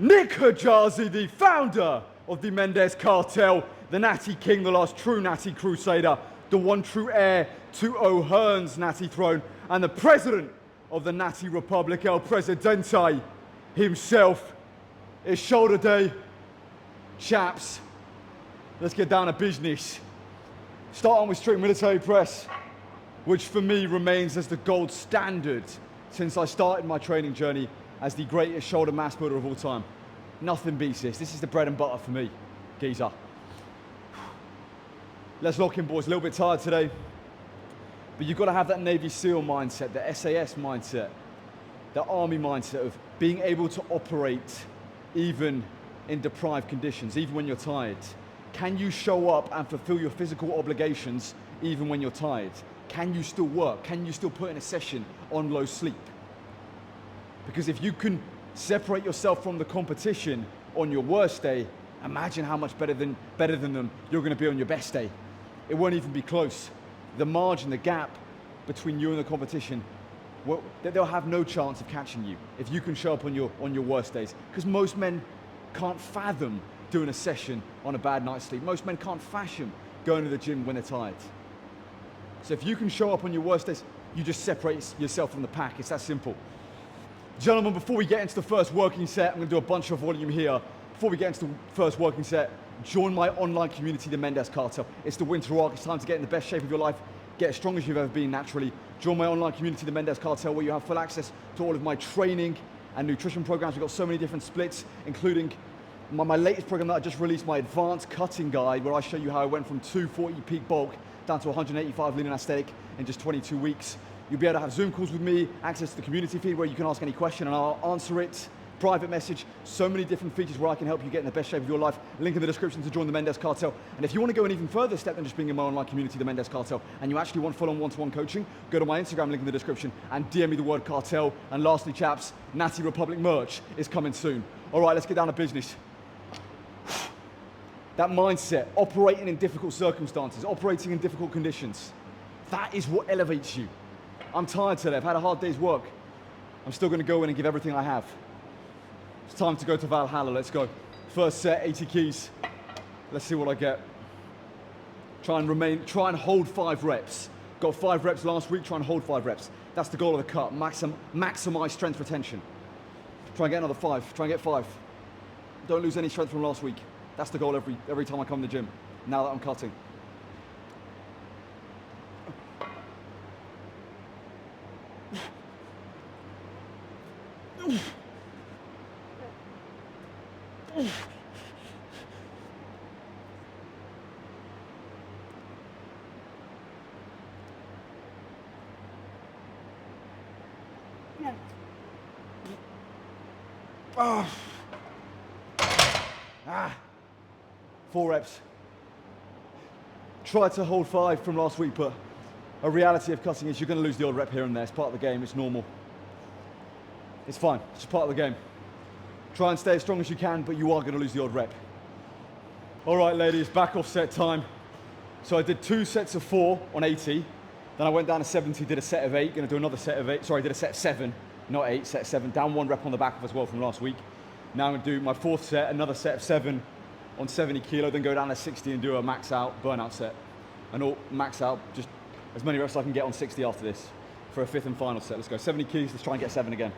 Nick Hijazi, the founder of the Mendez Cartel, the Natty King, the last true Natty Crusader, the one true heir to O'Hearn's Natty throne, and the president of the Natty Republic, El Presidente himself. It's shoulder day. Chaps, let's get down to business. Start on with strict military press, which for me remains as the gold standard since I started my training journey as the greatest shoulder mass builder of all time. Nothing beats this. This is the bread and butter for me, geezer. Let's lock in, boys. A little bit tired today, but you've got to have that Navy SEAL mindset, the SAS mindset, the Army mindset of being able to operate even in deprived conditions, even when you're tired. Can you show up and fulfill your physical obligations even when you're tired? Can you still work? Can you still put in a session on low sleep? Because if you can separate yourself from the competition on your worst day, imagine how much better than them you're going to be on your best day. It won't even be close. The margin, the gap between you and the competition, well, they'll have no chance of catching you if you can show up on your worst days. Because most men can't fathom doing a session on a bad night's sleep. Most men can't fathom going to the gym when they're tired. So if you can show up on your worst days, you just separate yourself from the pack. It's that simple. Gentlemen, before we get into the first working set, I'm going to do a bunch of volume here. Before we get into the first working set, join my online community, the Mendez Cartel. It's the winter arc. It's time to get in the best shape of your life, get as strong as you've ever been naturally. Join my online community, the Mendez Cartel, where you have full access to all of my training and nutrition programs. We've got so many different splits, including my latest program that I just released, my advanced cutting guide, where I show you how I went from 240 peak bulk down to 185 lean and aesthetic in just 22 weeks. You'll be able to have Zoom calls with me, access to the community feed where you can ask any question and I'll answer it, private message, so many different features where I can help you get in the best shape of your life. Link in the description to join the Mendez Cartel. And if you want to go an even further step than just being in my online community, the Mendez Cartel, and you actually want full-on one-to-one coaching, go to my Instagram link in the description and DM me the word cartel. And lastly, chaps, Natty Republic merch is coming soon. All right, let's get down to business. That mindset, operating in difficult circumstances, operating in difficult conditions, that is what elevates you. I'm tired today, I've had a hard day's work. I'm still gonna go in and give everything I have. It's time to go to Valhalla, let's go. First set, 80 keys. Let's see what I get. Try and hold 5 reps. Got 5 reps last week, try and hold 5 reps. That's the goal of the cut, maximize strength retention. Try and get another 5, try and get 5. Don't lose any strength from last week. That's the goal every time I come to the gym, now that I'm cutting. Oh. 4 reps. Try to hold 5 from last week, but a reality of cutting is you're going to lose the odd rep here and there. It's part of the game, it's normal. It's fine, it's just part of the game. Try and stay as strong as you can, but you are going to lose the odd rep. All right, ladies, back off set time. So I did 2 sets of 4 on 80. Then I went down to 70, did a set of 8. Going to do another set of 8. Sorry, I did a set of 7, not 8, set of 7. Down 1 rep on the back of as well from last week. Now I'm going to do my 4th set, another set of 7 on 70 kilo, then go down to 60 and do a max out burnout set. And all max out, just as many reps as I can get on 60 after this for a 5th and final set. Let's go, 70 keys, let's try and get 7 again.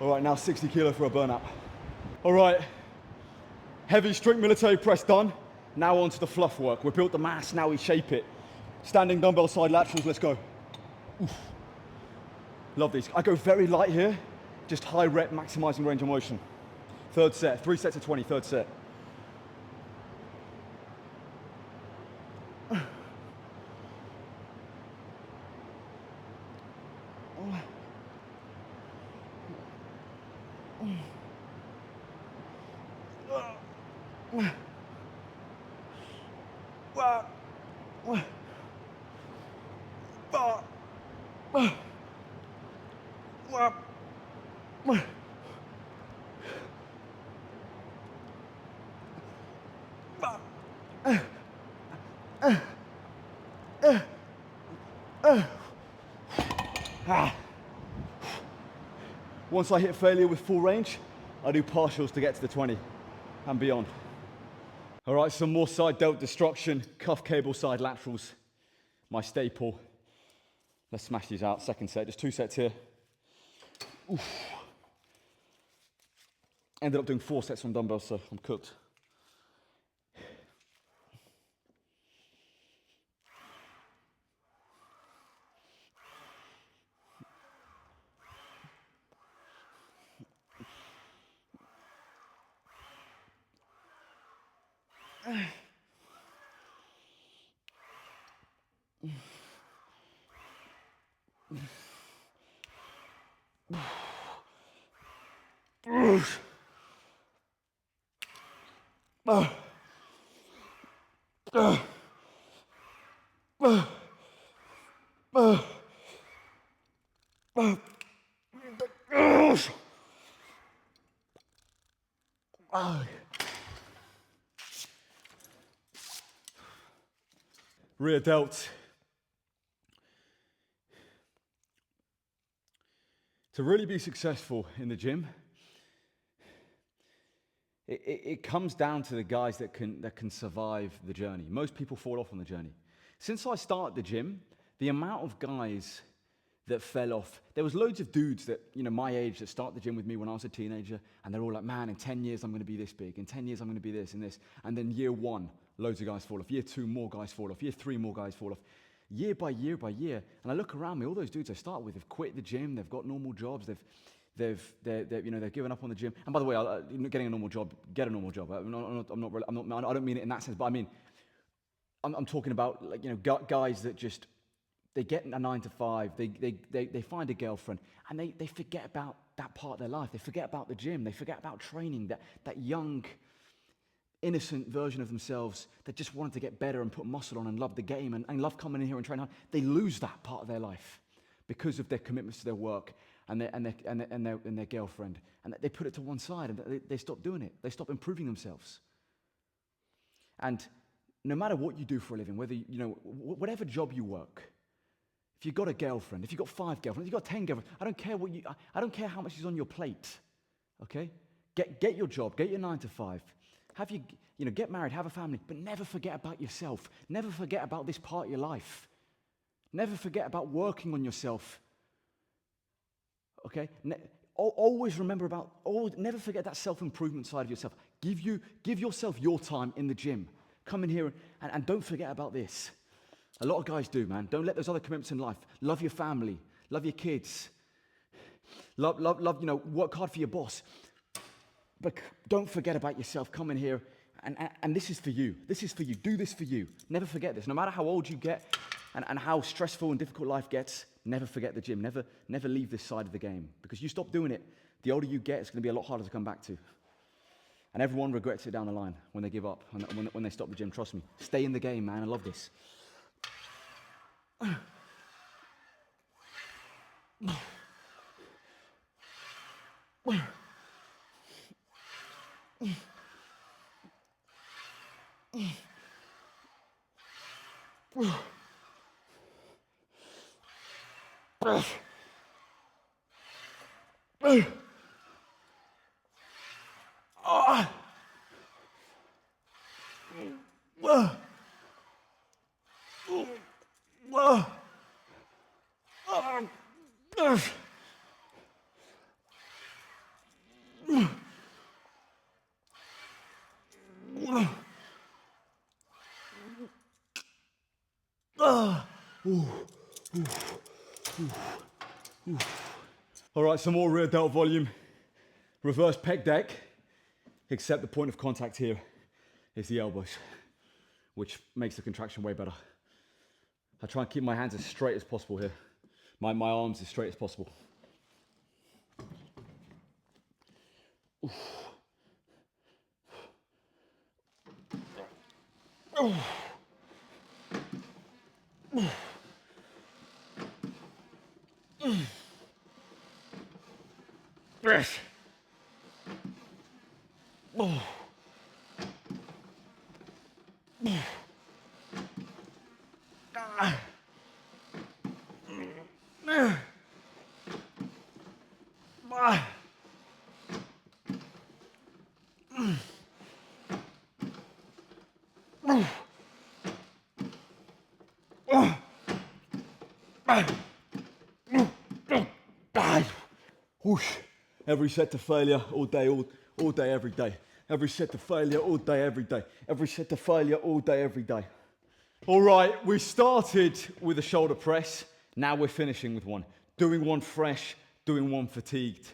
All right, now 60 kilo for a burnout. All right, heavy strict military press done. Now on to the fluff work. We built the mass, now we shape it. Standing dumbbell side laterals, let's go. Oof. Love these. I go very light here, just high rep, maximizing range of motion. 3rd set, 3 sets of 20, 3rd set. Wah. Wah. Wah. Wah. Wah. Wah. Once I hit failure with full range, I do partials to get to the 20 and beyond. All right, some more side delt destruction, cuff cable side laterals, my staple. Let's smash these out. Second set, just 2 sets here. Oof. Ended up doing 4 sets on dumbbells, so I'm cooked. Rear delt. To really be successful in the gym, it comes down to the guys that can survive the journey. Most people fall off on the journey. Since I started the gym, the amount of guys that fell off, there was loads of dudes that, my age that started the gym with me when I was a teenager, and they're all like, man, in 10 years I'm going to be this big, in 10 years I'm going to be this and this, and then year 1, loads of guys fall off, year 2, more guys fall off, year 3, more guys fall off, year by year by year, and I look around me, all those dudes I started with have quit the gym, they've got normal jobs, they've given up on the gym. And by the way, getting a normal job, get a normal job. I don't mean it in that sense, but I mean, I'm talking about guys that just, they get a 9 to 5, they find a girlfriend, and they forget about that part of their life. They forget about the gym. They forget about training, that young, innocent version of themselves that just wanted to get better and put muscle on and love the game and love coming in here and training hard. They lose that part of their life because of their commitments to their work and their girlfriend. And they put it to one side and they stop doing it. They stop improving themselves. And no matter what you do for a living, whether, whatever job you work, if you've got a girlfriend, if you've got 5 girlfriends, if you've got 10 girlfriends, I don't care how much is on your plate, okay? Get your job, get your 9 to 5. Get married, have a family, but never forget about yourself. Never forget about this part of your life. Never forget about working on yourself, okay? Always remember never forget that self-improvement side of yourself. Give yourself your time in the gym. Come in here and don't forget about this. A lot of guys do, man. Don't let those other commitments in life. Love your family. Love your kids. Love, work hard for your boss. But don't forget about yourself. Come in here and this is for you. This is for you. Do this for you. Never forget this. No matter how old you get and how stressful and difficult life gets, never forget the gym. Never leave this side of the game. Because you stop doing it, the older you get, it's going to be a lot harder to come back to. And everyone regrets it down the line when they give up, when they stop the gym. Trust me. Stay in the game, man. I love this. All right, some more rear delt volume. Reverse pec deck, except the point of contact here is the elbows, which makes the contraction way better. I try and keep my hands as straight as possible here. My arms as straight as possible. Yes. Whoosh. Every set to failure, all day, all day, every day. Every set to failure, all day, every day. Every set to failure, all day, every day. All right, we started with a shoulder press. Now we're finishing with one. Doing one fresh, doing one fatigued.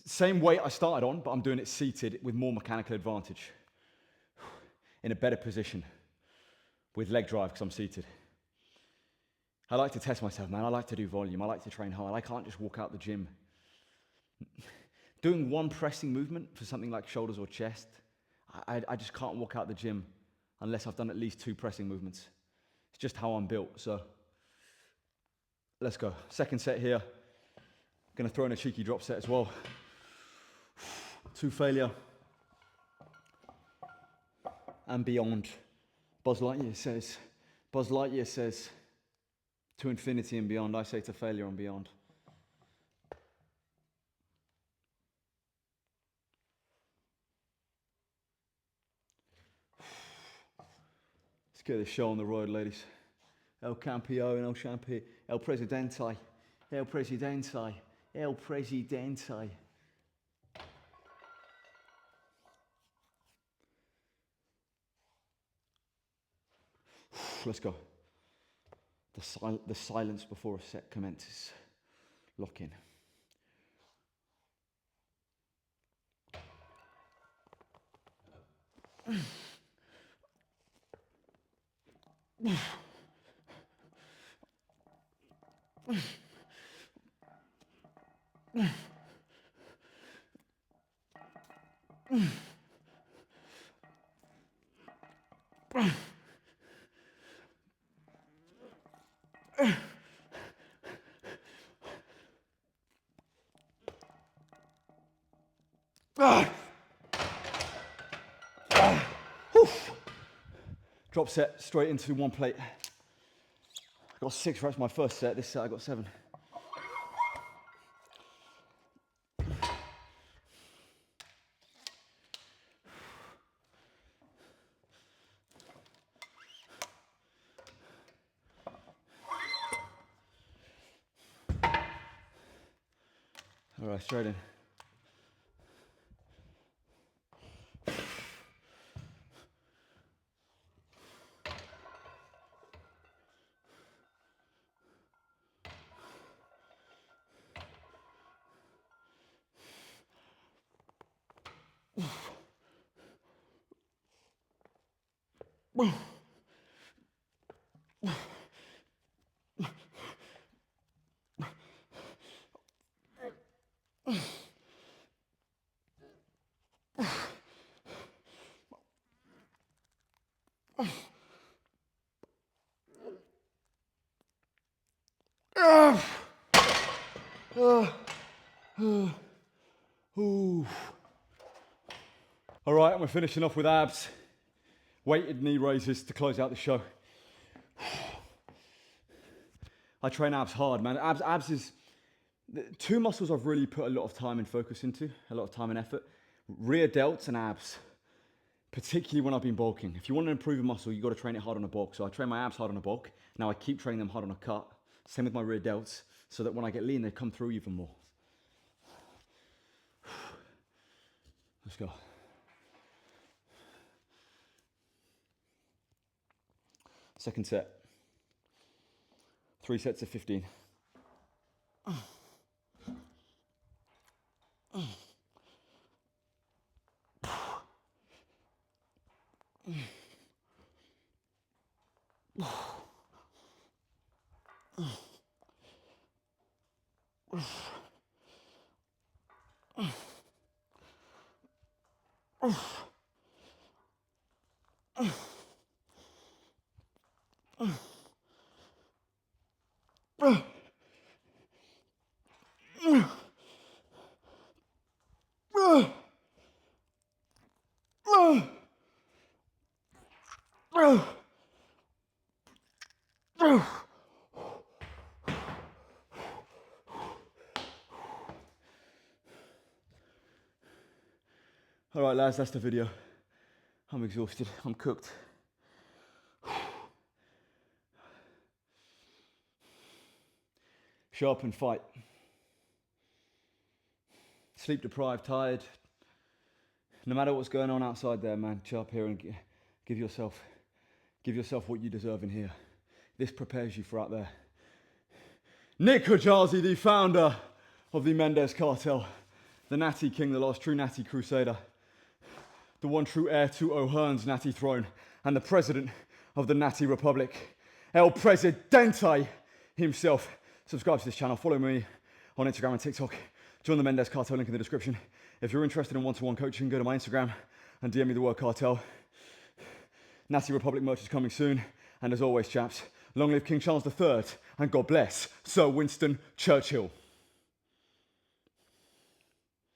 Same weight I started on, but I'm doing it seated with more mechanical advantage. In a better position with leg drive because I'm seated. I like to test myself, man. I like to do volume. I like to train hard. I can't just walk out the gym. Doing one pressing movement for something like shoulders or chest, I just can't walk out the gym unless I've done at least 2 pressing movements. It's just how I'm built, so let's go. Second set here. Gonna throw in a cheeky drop set as well. 2 failure and beyond. Buzz Lightyear says to infinity and beyond. I say to failure and beyond. Let's get this show on the road, ladies. El Campeón, El Champi, El Presidente, El Presidente, El Presidente. Let's go. The silence before a set commences. Lock in. Drop set straight into one plate. I got 6 reps my first set. This set I got 7. All right, straight in. All right, and we're finishing off with abs. Weighted knee raises to close out the show. I train abs hard, man. Abs is 2 muscles I've really put a lot of time and focus into, a lot of time and effort. Rear delts and abs, particularly when I've been bulking. If you want to improve a muscle, you've got to train it hard on a bulk. So I train my abs hard on a bulk. Now I keep training them hard on a cut. Same with my rear delts, so that when I get lean, they come through even more. Let's go. Second set. 3 sets of 15. All right, lads, that's the video. I'm exhausted, I'm cooked. Show up and fight. Sleep deprived, tired. No matter what's going on outside there, man, show up here and give yourself what you deserve in here. This prepares you for out there. Nick Hajazi, the founder of the Mendes Cartel, the Natty King, the last true Natty Crusader, the one true heir to O'Hearn's Natty throne, and the president of the Natty Republic, El Presidente himself. Subscribe to this channel, follow me on Instagram and TikTok, join the Mendes Cartel, link in the description. If you're interested in one-to-one coaching, go to my Instagram and DM me the word cartel. Natty Republic merch is coming soon, and as always, chaps, long live King Charles III, and God bless Sir Winston Churchill.